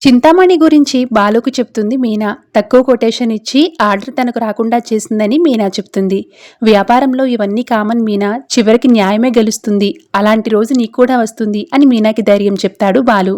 చింతామణి గురించి బాలుకు చెప్తుంది మీనా. తక్కువ కొటేషన్ ఇచ్చి ఆర్డర్ తనకు రాకుండా చేసిందని మీనా చెప్తుంది. వ్యాపారంలో ఇవన్నీ కామన్ మీనా, చివరికి న్యాయమే గెలుస్తుంది, అలాంటి రోజు నీకు కూడా వస్తుంది అని మీనాకి ధైర్యం చెప్తాడు బాలు.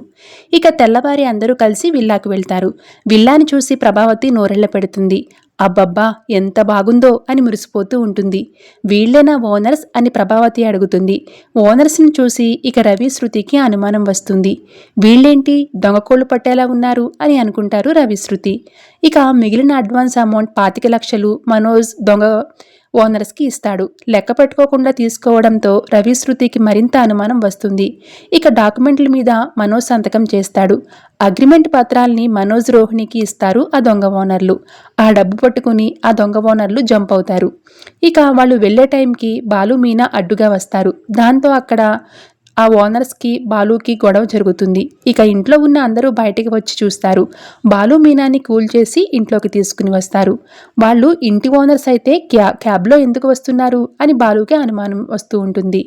ఇక తెల్లవారి అందరూ కలిసి విల్లాకు వెళ్తారు. విల్లాని చూసి ప్రభావతి నోరెళ్ల పెడుతుంది. అబ్బబ్బా ఎంత బాగుందో అని మురిసిపోతూ ఉంటుంది. వీళ్లేనా ఓనర్స్ అని ప్రభావతి అడుగుతుంది. ఓనర్స్ని చూసి ఇక రవి శృతికి అనుమానం వస్తుంది. వీళ్ళేంటి దొంగకోళ్లు పట్టేలా ఉన్నారు అని అనుకుంటారు రవి శృతి. ఇక మిగిలిన అడ్వాన్స్ అమౌంట్ 25 లక్షలు మనోజ్ దొంగ ఓనర్స్కి ఇస్తాడు. లెక్క పెట్టుకోకుండా తీసుకోవడంతో రవి శృతికి మరింత అనుమానం వస్తుంది. ఇక డాక్యుమెంట్ల మీద మనోజ్ సంతకం చేస్తాడు. అగ్రిమెంట్ పత్రాల్ని మనోజ్ రోహిణికి ఇస్తారు ఆ దొంగ ఓనర్లు. ఆ డబ్బు పట్టుకుని ఆ దొంగ ఓనర్లు జంప్ అవుతారు. ఇక వాళ్ళు వెళ్లే టైంకి బాలు మీనా అడ్డుగా వస్తారు. దాంతో అక్కడ ఆ ఓనర్స్కి బాలుకి గొడవ జరుగుతుంది. ఇక ఇంట్లో ఉన్న అందరూ బయటికి వచ్చి చూస్తారు. బాలు మీనాని కూల్ చేసి ఇంట్లోకి తీసుకుని వస్తారు. వాళ్ళు ఇంటి ఓనర్స్ అయితే క్యాబ్లో ఎందుకు వస్తున్నారు అని బాలుకి అనుమానం వస్తూ ఉంటుంది.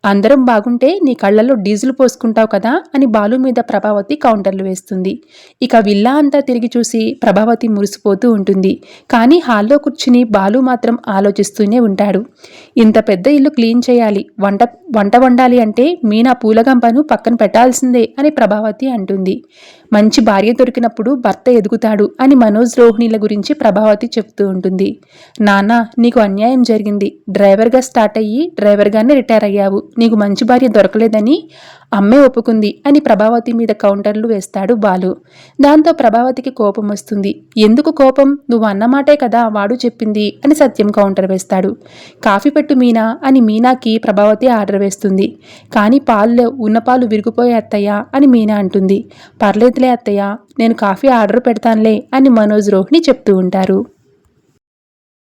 అందరం బాగుంటే నీ కళ్ళల్లో డీజిల్ పోసుకుంటావు కదా అని బాలు మీద ప్రభావతి కౌంటర్లు వేస్తుంది. ఇక విల్లా అంతా తిరిగి చూసి ప్రభావతి మురిసిపోతూ ఉంటుంది. కానీ హాల్లో కూర్చుని బాలు మాత్రం ఆలోచిస్తూనే ఉంటాడు. ఇంత పెద్ద ఇల్లు క్లీన్ చేయాలి, వంట వండాలి అంటే మీనా పూలగంపను పక్కన పెట్టాల్సిందే అని ప్రభావతి అంటుంది. మంచి భార్య దొరికినప్పుడు భర్త ఎదుగుతాడు అని మనోజ్ రోహిణిల గురించి ప్రభావతి చెప్తూ ఉంటుంది. నాన్న, నీకు అన్యాయం జరిగింది. డ్రైవర్గా స్టార్ట్ అయ్యి డ్రైవర్గానే రిటైర్ అయ్యావు. నీకు మంచి భార్య దొరకలేదని అమ్మే ఒప్పుకుంది అని ప్రభావతి మీద కౌంటర్లు వేస్తాడు బాలు. దాంతో ప్రభావతికి కోపం వస్తుంది. ఎందుకు కోపం? నువ్వు అన్నమాటే కదా వాడు చెప్పింది అని సత్యం కౌంటర్ వేస్తాడు. కాఫీ పెట్టు మీనా అని మీనాకి ప్రభావతి ఆర్డర్ వేస్తుంది. కానీ పాలు ఉన్న పాలు విరిగిపోయే అత్తయ్య అని మీనా అంటుంది. పర్లేదులే అత్తయ్య, నేను కాఫీ ఆర్డర్ పెడతానులే అని మనోజ్ రోహిణి చెప్తూ ఉంటారు.